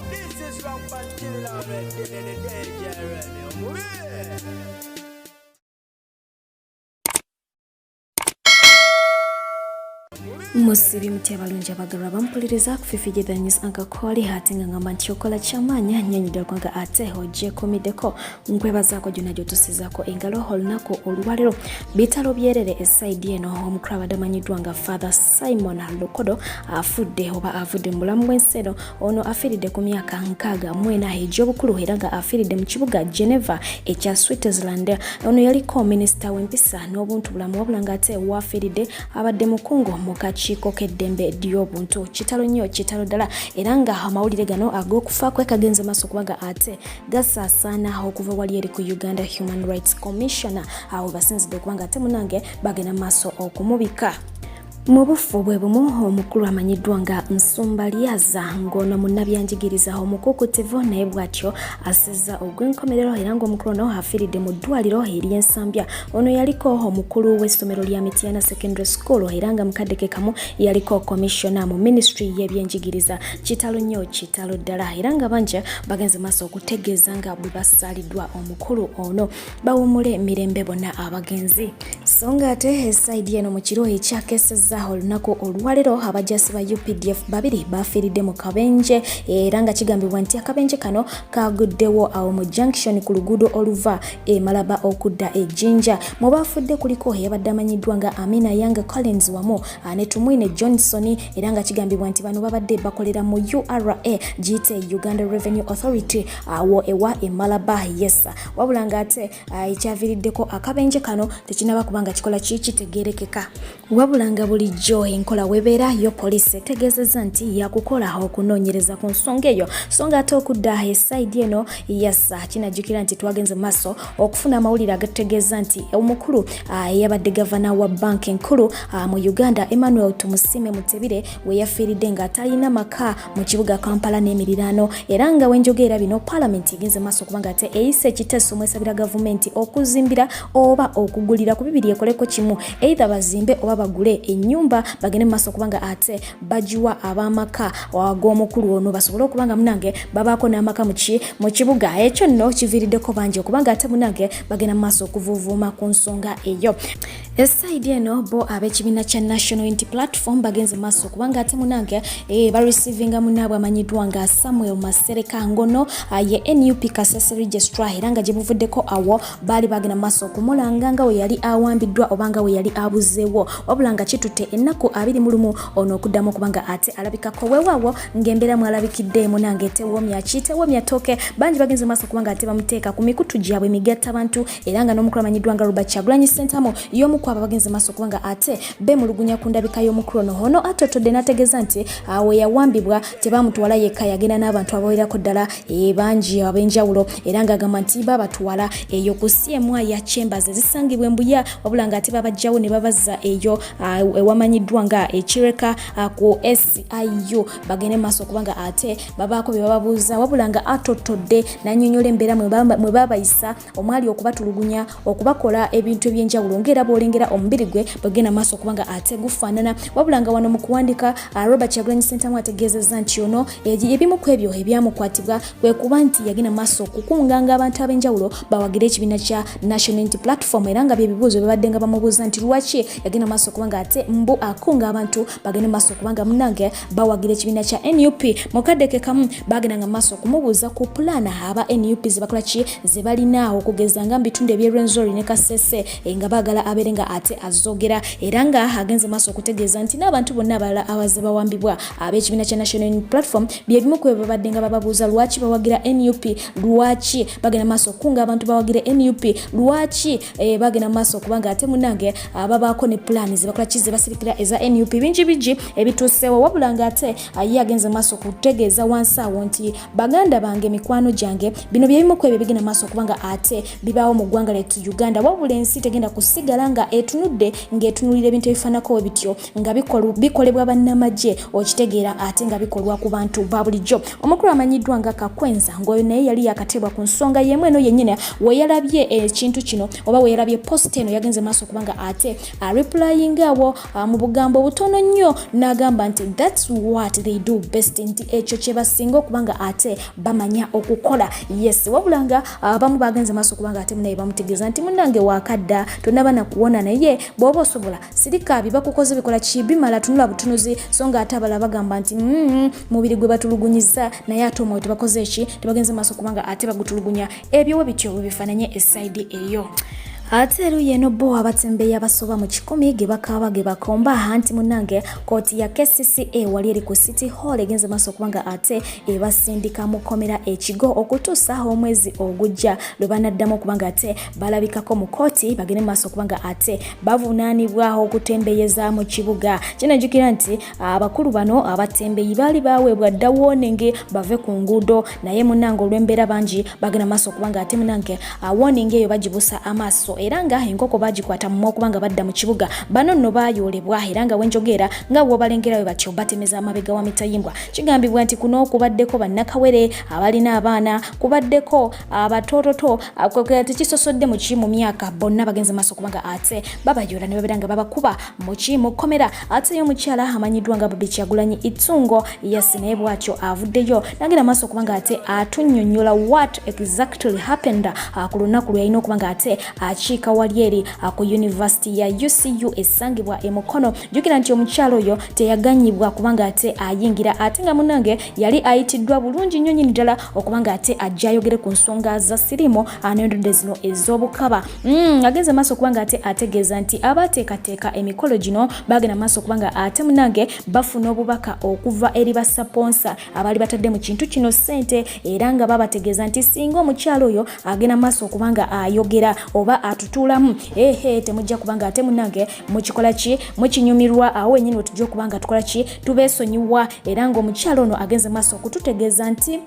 This is from Pantilla already in the danger already. Musibi mtebalunja bagarwa bampuliriza kufifijida news ankakoli hatinga ngamba nchokola chamanya nyanyidde kwanga ate hoje komideko nkwebazaako jona jotusizako engalo holnako olwaliro bitalo byerere esaidi eno omukraba damanyiddwa nga Father Simon Lokodo afudde oba avudde mulamu bwensero ono afiridde ku myaka 64 egy'obukulu era nga afiridde mu kibuga Geneva ekya Switzerland. Ono yaliko minisita w'empisa n'obuntu bulamu wabula nga ate wafiridde abadde mukungu mukakiiko k'eddembe ly'obuntu. Kitalo nnyo kitalo ddala era nga amawulire gano ag'okufa kwe kagenze maaso kubaga ate gasaasaana okuva wali eri ku Uganda Human Rights Commissioner awo basinzidde okubanga ate munange bagenda maaso okumubika. Mu bufu bwe bumu omukulu amanyiddwa nga Nsumba Lyaza ng'ono munnabyanjigiriza omukukutivu naye bw'atyo asizza ogw'enkomerero era ng'omukulu ono afiiridde mu ddwaliro ery'Ensambya. Ono yaliko omukulu w'essomero lya Mityana Secondary School era nga mukaddeke kamu yaliko commissioner mu ministry y'ebyenjigiriza. Kitalo nnyo kitalo ddala era nga banja bagenze maaso okutegeeza nga bwe basaaliddwa omukulu ono bawumule mirembe bonna abagenzi. So nga ate esaidi eno mu kiro ekyakeseza olunaku olwalero abajasi ba UPDF babiri bafiiridde mu kabenje era nga kigambibwa nti akabenje kano kaguddewo awo mu junction ku luguudo oluva Malaba okudda Jinja. Mu bafudde kuliko yabadde amanyiddwa nga Amina Young Collins wamu ne Tumwine Johnson era nga kigambibwa nti bano babadde bakolera mu URA giyite Uganda Revenue Authority awo ewa Malaba yesa wabula nga ate ekyaviiriddeko akabenje kano tekinaba kubanga kikola kitegeerekeka wabula nga bulijjo enkola webeera yo poliisi etegeezezza nti yakukola okunoonyereza ku nsonga eyo. So nga ate okudda esaidi eno yasa kinajjukira nti twagenze maaso okufuna amawulire agategeeza nti omukulu yabadde gavana wa banka enkulu mu Uganda Emmanuel Tumusime Mutebire we yafiiridde nga atalina maka mu kibuga Kampala n'emiriraano era nga wenjogeera bino Parliament egenze maaso kubanga ate eyise ekiteeso mwesabira gavumenti okuzimbira oba okugulira ku bibiri ekoleko kimu either bazimbe oba bagule ennyumba bagende maaso kubanga ate bajiwa abamaka wag'omukulu ono basobole okubanga munange babaako n'amaka mu kibuga ekyo nno kiviiriddeko bangi okubanga ate munange bagenda maaso okuvuuvuuma ku nsonga eyo. Esaidi eno bo ab'ekibiina kya National Unity Platform bagenze maaso okubanga ate munange barecevinga munaabwe amanyiddwa nga Samuel Masereka ngono ye NUP Kasese Registrar era nga gye buvuddeko awo baali bagenda maaso okumulanga nga we yali awambiddwa obanga we yali abuzeewo wabula nga kitutte ennaku 21 ono okuddamu okubanga ate alabikako weewaawo ng'embeera mwalabikidde munange tewomya tooke bangi bagenze maaso okubanga ate bamuteeka ku mikutu gyabwe migatta bantu era nga n'omukulu amanyiddwa nga Kyagulanyi Ssentamu y'omu ku abo bagenze maaso okubanga ate bemulugunya ku ndabika y'omukulu ono ono atotodde n'ategeeza nti we yawambibwa tebamutwala yekka yagenda n'abantu abawerako ddala bangi ab'enjawulo era nga agamba nti babatwala eyo ku CMA ya Chambers ezisangibwa embuya wabula nga ate babajjawo ne babazza eyo ewamanyiddwa nga ekireka ku SIU bagende maaso okubanga ate babaako bye bababuuza wabula nga atotodde n'annyonnyola embeera mwe babayisa omwali okubatulugunya okubakola ebintu eby'enjawulo ng'era bw'olengera omubiri gwe bagenda maaso okubanga ate gufaanana wabula nga wano mu kuwandika Robert Kyagulanyi Ssentamu ategeezezza nti ono ebimu ku ebyo ebyamukwatibwa kwe kuba nti yagenda maaso okukunganga abantu ab'enjawulo bawagire ekibiina kya National Unity Platform era nga by'ebibuuzo babadde nga bamubuuza nti lwaki yagenda maaso okubanga ate mbu akunga abantu bagende maaso okubanga munange bawagira ekibiina kya NUP mukaddeke kamu bagendanga maaso okumubuuza ku pulaana aba NUP zebakola ki ze balina okugeza nga bitunde eby'Rwenzori ne Kasese nga baagala abeere nga ate azogera era nga agenze maaso okutegeeza nti n'abantu bonna abalala abaze bawambibwa ab'ekibiina kya National Unity Platform byebimu ku ebyo babadde nga bababuuza lwaki bawagira NUP lwaki bagenda maaso okunga abantu bawagire NUP lwaki bagenda maaso okubanga ate munange babaako ne pulaani zebakola ki ze basirikira eza NUP bingi ebituuseewo wabula nga ate ye agenze maaso okutegeeza wansi awo nti baganda bange mikwano gyange bino byebimu ku ebyo bigenda maaso okubanga ate bibaawo mu ggwanga lyettu Uganda wabula ensi tegenda kusigala nga etunudde ng'etunulira ebintu ebifaanako we bityo nga bikolebwa bannamagye okitegeera ate nga bikolwa ku bantu ba bulijjo. Omukulu amanyiddwa nga Kakwenza ng'oyo naye yali yakatebwa ku nsonga yemu eno yennyina we yalabye ekintu kino oba we yalabye post eno yagenze maaso okubanga ate replyingawo mu bugambo butono nnyo n'agamba nti that's what they do best, nti ekyo kye basinga okubanga ate bamanya okukola. Yes, wabulanga abamu bagenze maaso okubanga ate munaye bamutegeeza nti munnange wakadda tonaba na kuwona, naye bw'oba osobola sirika bibakukoze bikola kibimala tunula butunuzi, so nga ate abala bagamba nti mubiri gwe batulugunyiza naye ate omwoyo tebakoze eki tebagenze maaso okubanga ate bagutulugunya. Ebyo we bityo bifaananye esaidi eyo. Ate eruye no bo abatembeeyi abasoba mu 10 ge bakaaba ge bakomba anti munnange kooti ya KCCA wali eri ku City Hall egenze maaso okubanga ate ebasindika mukomera ekigo okutuusa omwezi ogujja lwe banaddamu okubanga ate balabikako mu kooti bagende maaso okubanga ate bavunaanibwaho okutembeeyeza mu kibuga. Kinajjukira nti abakulu bano abatembeeyi baali baweebwa dda warning bave ku nguudo, naye munnange olw'embeera bangi bagenda maaso okubanga ate munnange warning eyo bagibuusa amaaso era nga enkoko bagikwata mu okubanga badda mu kibuga. Bano nno baayolebwa era nga wenjogera nga bw'obalengerayo batyo batemeza amabega wa mitayimbwa. Kigambibwa nti kuno kubaddeko bannakawere abalina abaana, kubaddeko abatoototo tekisosodde mu ki mu myaka, bonna bagenze maaso okubanga ate babayola ne babeera nga babakuba mu ki mu kkomera. Ate y'omukyala amanyiddwa nga Barbie Kyagulanyi Itsungo naye bw'atyo avuddeyo n'agenda maaso okubanga ate atunnyonnyola what exactly happened ku lunaku lwe yalina okubanga ate akiika wali eri ku University ya UCU esangibwa e Mukono. Jjukira nti omukyalo oyo teyaganyibwa kubanga ate ayingira, ate nga munnange yali ayitiddwa bulungi nnyo nnyini ddala okubanga ate ajja ayogere ku nsonga za sirimu n'endwadde zino ez'obukaba. Agenze maaso okubanga ate ategeeza nti abateekateeka emikolo gino bagenda maaso okubanga ate munnange bafuna obubaka okuva eri bassaponsa abaali batadde mu kintu kino ssente, era nga babategeeza nti singa omukyalo oyo agenda maaso okubanga ayogera oba atutuulamu temujja kubanga ate munnange mukikola ki mukinyumirwa, awo wenyini wetujja okubanga tukola ki tubeesonyiwa. Era ng'omukyalo ono agenze maaso okututegeeza nti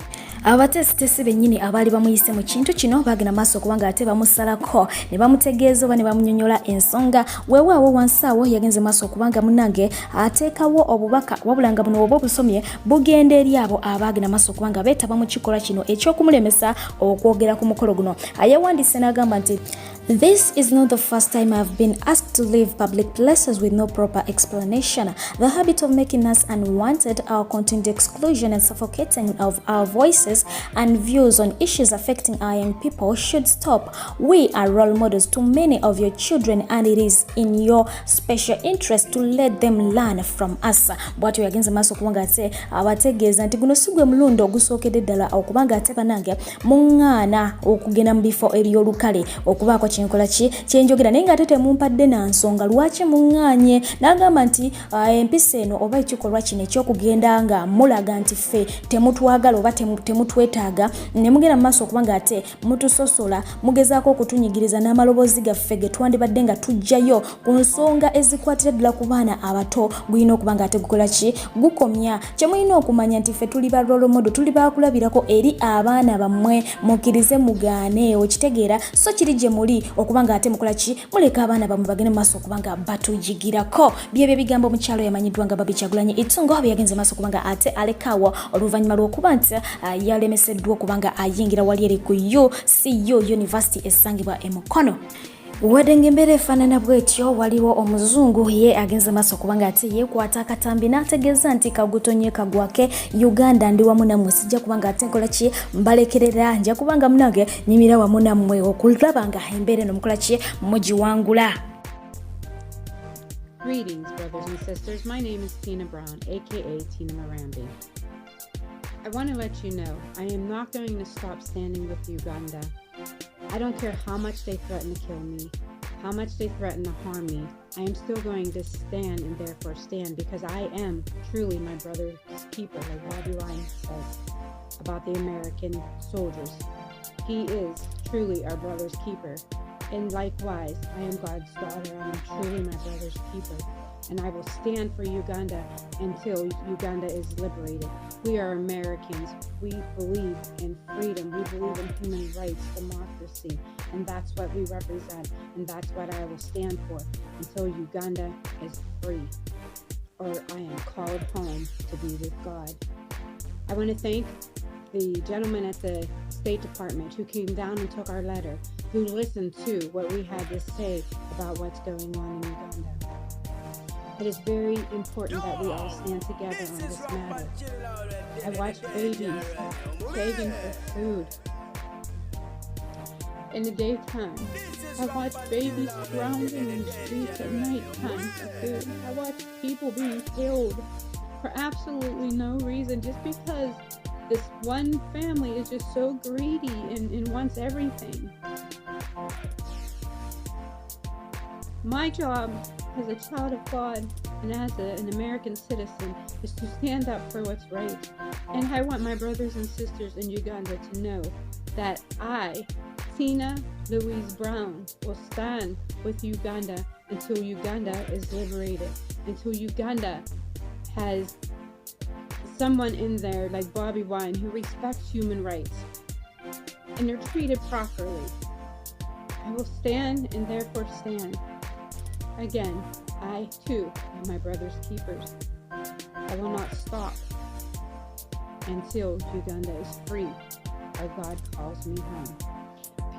abateesiteesi bennyini abaali bamuyise mu kintu kino bagenda maaso okubanga ate bamusalako ne bamutegeeza oba ne bamunyonyola ensonga. Weewaawo wansi awo yagenze maaso okubanga munnange ateekawo obubaka, wabulanga buno oba obusomye bugenda eri abo abagenda maaso okubanga beetaba mu kikolwa kino eky'okumulemesa okwogera ku mukolo guno. Ayawandiise n'agamba nti this is not the first time I've been asked to leave public places with no proper explanation. The habit of making us unwanted, our continued exclusion and suffocating of our voices and views on issues affecting our young people should stop. We are role models to many of your children and it is in your special interest to let them learn from us. Bwatyo yagenze maaso okubanga ate abategeeza nti guno si gwe mulundi ogusookedde ddala okubanga ate banange muŋŋaana okugenda mu bifo eby'olukale okubaako kinkola ki kyenjogera, naye nga ate temumpadde na nsonga lwaki muŋŋaanye. N'agamba nti empisa eno oba ekikolwa kino eky'okugenda nga mulaga nti ffe temutwagala oba temutwetaaga ne mugenda mu maaso okubanga ate mutusosola mugezaako okutunyigiriza n'amaloboozi gaffe ge twandibadde nga tujjayo ku nsonga ezikwatira ddala ku baana abato, gulina okubanga ate gukola ki gukomya. Kye mulina okumanya nti ffe tuli ba role model, tuli bakulabirako eri abaana bammwe, mukkirize mugaane okitegeera, so kiri gye muli okubanga ate mukola ki muleka abaana bammwe bagende mu maaso okubanga batujigirako. Byebyo ebigambo omukyalo yamanyiddwa nga Barbie Kyagulanyi Itsungo bye yagenze maaso okubanga ate alekaawo oluvannyuma lw'okuba nti yalemeseddwa okubanga ayingira wali eri ku UCU University esangibwa e Mukono. Wadde ng'embeera efaanana bw'etyo waliwo omuzungu ye agenze maaso okubanga ate yeekwata akatambi n'ategeeza nti kagutonye kagwake Uganda ndi wamu nammwe, sijja kubanga ate nkola ki mbalekerera, nja kubanga munnange nyimira wamu nammwe okulaba nga embeera eno mukola ki mugiwangula. Greetings, brothers and sisters. My name is Tina Brown, aka Tina Morambi. I want to let you know I am not going to stop standing with Uganda. I don't care how much they threaten to kill me, how much they threaten to harm me. I am still going to stand and therefore stand because I am truly my brother's keeper, like Barbie says about the American soldiers. He is truly our brother's keeper. And likewise, I am God's daughter. I am truly my brother's keeper. And I will stand for Uganda until Uganda is liberated. We are Americans. We believe in freedom. We believe in human rights, democracy. And that's what we represent. And that's what I will stand for until Uganda is free. Or I am called home to be with God. I want to thank the gentleman at the State Department who came down and took our letter, who listened to what we had to say about what's going on in Uganda. it is very important that we all stand together on this matter. I watch babies begging for food. In the daytime, I watch babies drowning in the streets at nighttime for food. I watch people being killed for absolutely no reason, just because this one family is just so greedy and wants everything. My job as a child of God and as an American citizen is to stand up for what's right. And I want my brothers and sisters in Uganda to know that I, Tina Louise Brown, will stand with Uganda until Uganda is liberated, until Uganda has someone in there like Barbie Wine who respects human rights and they're treated properly. I will stand and therefore stand. Again, I too am my brother's keepers. I will not stop until Uganda is free or God calls me home.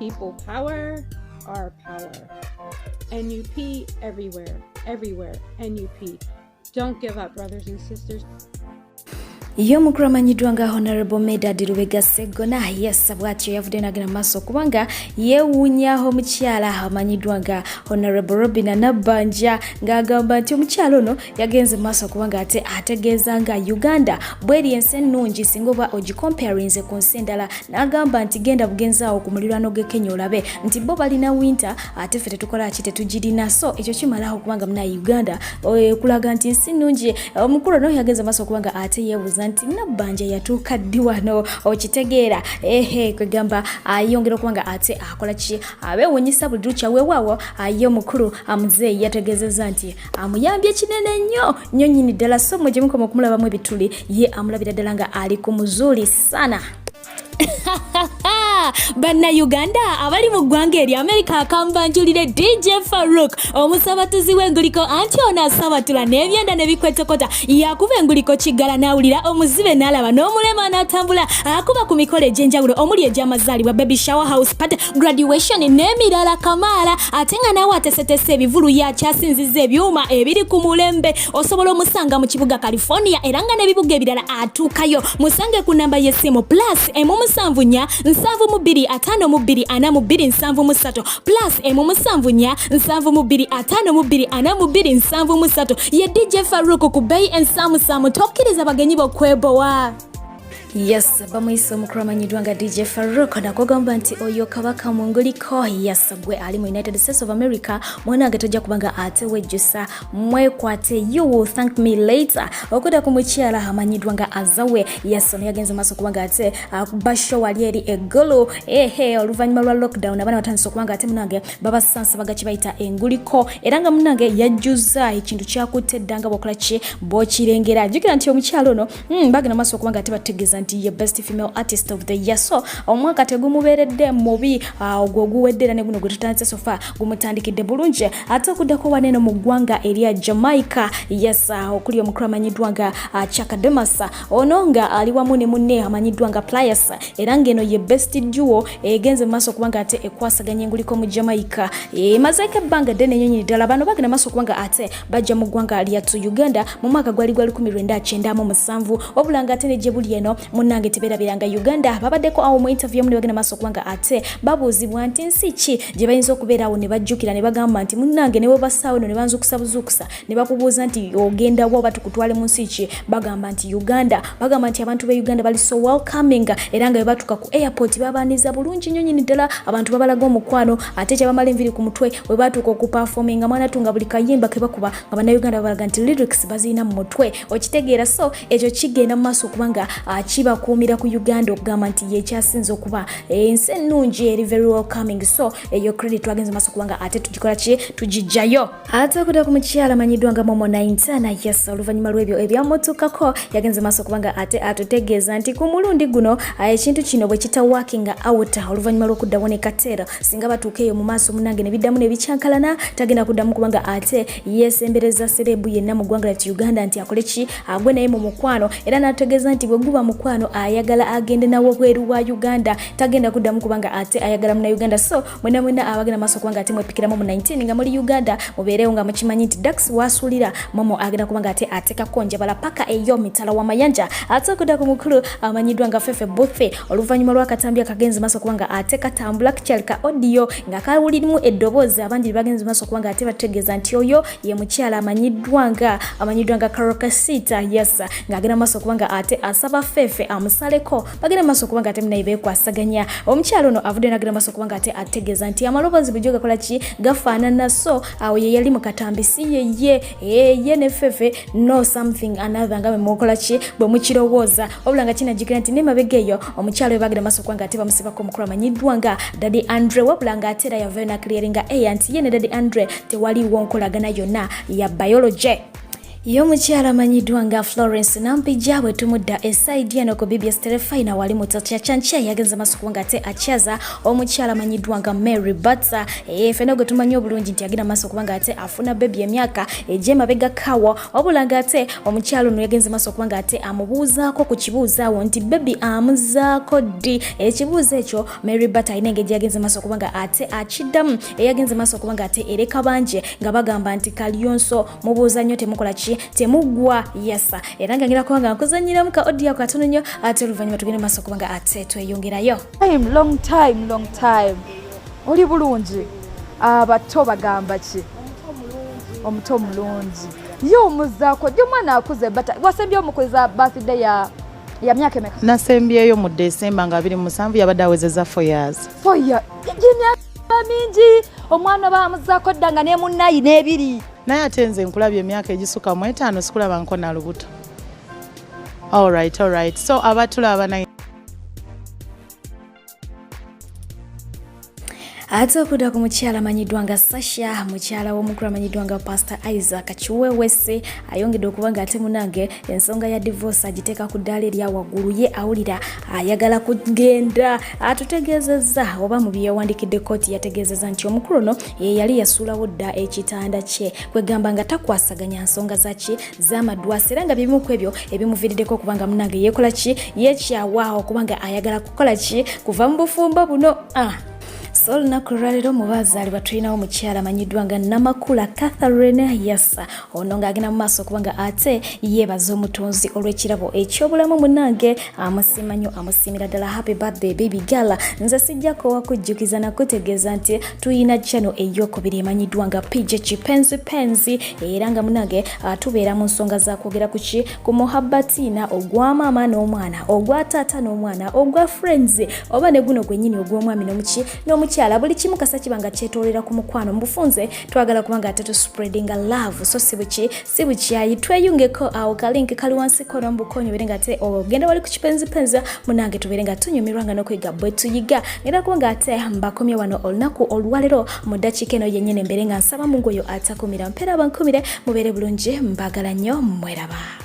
People power, our power. NUP everywhere, everywhere, NUP. Don't give up, brothers and sisters. Yo mukuru amanyiddwa nga Honorable Medad Lubega Segona yes bwatyo yavudde nagenda maaso kubanga yeewuunyaho omukyala amanyiddwa nga Honorable Robina Nampijja ng'agamba nti omukyala ono yagenze maaso kubanga ate ategeeza nga Uganda bweri ensi ennungi singa oba ogikomparinze ku nsi endala n'agamba nti genda bugenzaawo ku muliraano g'e Kenya olabe nti bo balina winter ate ffe tetukola ki tetugirina so ekyo kimalaho kubanga muna Uganda kulaga nti nsi nnungi omukulu ono yagenze maaso kubanga ate yeebuuza nti Nampijja yatuuka ddi wano okitegeera kwegamba ayongera okubanga ate akola ki abeewuunyisa buli lukya weewaawo ye omukulu amuzeeyi yategeezezza nti amuyambye kinene nnyo nnyini ddala so mwe gye mukoma okumulabamu ebituli ye amulabira ddala nga ali ku muzuuli sana. Banna Uganda abali mu ggwanga eri America akambanjulire DJ Farouk omusabatuzi w'enguliko anti ono asabatula n'ebyenda ne bikwetokota yakuba enguliko kiggala n'awulira omuzibe n'alaba n'omulema n'atambula akuba ku mikolo egy'enjawulo omuli egy'amazaalibwa baby shower house party graduation n'emirala kamaala ate nga nawe atesetese ebivulu yakyasinziza ebyuma ebiri ku mulembe osobola omusanga mu kibuga California era nga n'ebibuga ebirala atuukayo musange ku namba y'essimu plus M7 7 5 2 4 4 2 7 3 plus M7 7 2 5 2 4 2 7 3 ye DJ Farouk ku Bay and Samu tokkiriza bagenyi bokwebowa. Yes, bamuyise omukulu amanyiddwa nga DJ Farouk nakugamba nti oyo kabaka munguliko yes gwe ali mu United States of America mwanange tojja kubanga ate wejjusa mwekwate you will thank me later okuda ku mukyala amanyiddwa nga Azawe yes ono yagenze maaso kubanga ate basho wali eri eggulu oluvannyuma lwa lockdown abana batandise okubanga ate munange babasansa bagachi bayita enguliko era nga munange yajjuza ekintu kyakutte eddanga bokola ki bokirengera jjukira nti omukyala ono bagenda maaso okubanga ate bategeeza nti ye best female artist of the year so omwaka tegumubeeredde mubi ogwo guweddera ne guno gwe tutandise sofa gumutandikidde bulungi ate okuddako waneno mu ggwanga erya Jamaica yes okuli omukulu amanyiddwa nga Chakademasa ono nga ali wamu ne munne amanyiddwa nga Pliers era ngeno ye best duo egenze maaso kubanga ate ekwasaganya enguliko mu Jamaica mazaika banga dene nyonyi ddala bano bagenda maaso kubanga ate bajja mu ggwanga lya Uganda mu mwaka gwali 1997 obulanga ate ne jebuli eno munange teberabiranga Uganda babaddeko awo mu interview muli bagenda maaso kubanga ate babuuzibwa nti nsi ki gye bayinza okubeerawo ne bajjukira ne bagamba nti munange ne bobasaawo ne banzukusabuzukusa ne bakubuuza nti ogenda wa batukutwale mu nsi ki bagamba nti Uganda bagamba nti abantu be Uganda bali so welcoming era nga batuka ku airport babaniza bulungi nnyo nyini ddala abantu babalaga omukwano ate kye bamala enviri ku mutwe we batuka okuperforminga mwana tunga buli kayimba ke bakuba nga bana Uganda babalaga nti lyrics bazina mu mutwe okitegeera so ekyo kigenda mu maaso kubanga kibakuumira ku Uganda okugamba nti yekyasinze okuba ensi ennungi eri very welcoming so eyo credit twagenze maaso kubanga ate tugikola ki tugijjayo ate okuda ku mukyala amanyiddwa nga Momo 19 yes oluvannyuma lw'ebyo ebyamutuukako yagenze maaso kubanga ate atutegeeza nti ku mulundi guno ekintu kino bwe kita working out oluvannyuma lw'okuddawo ne kateera singa batuuka eyo mu maaso munange ne biddamu ne bicyankalana tagenda kuddamu kubanga ate yesembereza serebu yenna mu ggwanga lya Uganda nti akole ki agwe naye mu mukwano era n'ategeeza nti bwe guba mukwano omukwano ayagala agende nawo bweru wa Uganda tagenda kuddamu kubanga ate ayagala muna Uganda. So mwena abagenda maaso kubanga ate mwepikiramu mu 19 nga muri Uganda mubeerewo nga mukimanyi nti Dax wasulira momo agenda kubanga ate ateka konja bala paka eyo mitala wa mayanja atakuda ku mukulu amanyidwa nga Fefe Bothe oluvanyuma lwakatambi akagenzi maaso kubanga ate katambula kichalika audio nga kawulirimu eddobozi abandi bagenzi maaso kubanga ate bategeeza nti oyo ye mukyala amanyidwa nga Karokasita yes nga agenda maaso kubanga ate asaba Fefe amusaleko bagenda maaso kubanga ate munaibe kwasaganya omukyalo no avudde nagenda maaso kubanga ate ategeeza nti amalobozi bujoga kola ki gafaanana so awo ye yali mukatambisi ye ne Fefe no something another nga mukola ki bwe mukirowooza obulanga kinajikira nti ne mabegeyo omukyalo bagenda maaso kubanga ate bamusibako omukulu amanyidwa nga Daddy Andre wabulanga ate era yavena clearinga anti ye ne Daddy Andre tewaliwo nkolagana yonna ya biology. Yo mukyala amanyidwa nga Florence Nampijja bwe tumudda eside eno ku BBS Telefina wali mutacha chancha yagenza maaso kubanga ate achaza omukyala amanyidwa nga Mary Butsa fena gwe tumanyi obulungi nti agenda maaso kubanga ate afuna baby emyaka mabega kawo obulanga ate omukyalo no yagenza maaso kubanga ate amubuuzaako ku kibuuzaawo nti baby amuzaako ddi ekibuuzo ekyo Mary Butsa inenge yagenza maaso kubanga ate akiddamu yagenza maaso kubanga ate ereka banje nga bagamba nti kalyonso mubuuza nnyo temukola ki temugwa yasa era nga ngira kubanga nkuzanyira muka audio katono nnyo ate oluvanyuma tugende maaso kubanga ate tweyongerayo long time oli bulungi abato bagamba ki omuto mulungi yo muzaako gyo mwana akuze bata wasembye omukoza birthday ya myaka emeka nasembyeyo mu December nga 27 yabadde awezeza 4 years mingi omwana bamuzaako ddanga ne munnayi n'ebiri naye ate nze nkulabye emyaka egisuka mu 5 sikulaba nko na lubuto. All right. So abatulaba na ate okuda ku mukyala amanyidwa nga Sasha mukyala w'omukulu amanyidwa nga Pastor Isaac kiwewesi ayongedde okuba nga ate munange ensonga ya divorce agiteeka ku ddaala erya waggulu ye awulira ayagala kugenda atutegeezezza oba mu byewandikidde kooti yategeezezza nti omukulu no ye yali yasuulawo dda ekitanda kye kwegamba nga takwasaganya nsonga zaki z'amadwasi era nga bimu ku ebyo ebimuviiriddeko okubanga munange yeekola ki yeekyawa okubanga ayagala kukola ki kuva mu bufumbo buno So lunaku lwaleero mu baazaalibwa tulinawo mukyala amanyidwa nga Namakula Catherine Yassa ono ng'agenda mu maaso kubanga ate yeebaza omutonzi olw'ekirabo eky'obulamu munange amusiima nnyo amusiimira ddala happy birthday baby girl nze sijjako wakujjukiza nakutegeeza nti tuyina channel ey'okubiri emanyiddwa nga PJ Kipenzi era nga munange tubeera mu nsonga za kwogera ku ki ku muhabbatina ogwa maama n'omwana ogwa taata n'omwana ogwa friends oba ne guno gwennyini ogw'omwami n'omukyala buli kimu kasa kibanga kyetoolera ku mukwano mbufunze twagala kubanga ate spreading a love so si bukyayi tweyungeko awo kalink kali wansi kono mbukonyo bere nga ate ogenda wali ku kipenzi munange tubeere nga tunyumirwanga n'okwiga bwe tuyiga era kubanga ate mbakomye wano olunaku olwalero mu ddakiika eno yennyini mbere nga nsaba mungu oyo atakumira mpera bankumire mubeere bulungi mbagala nnyo mweraba.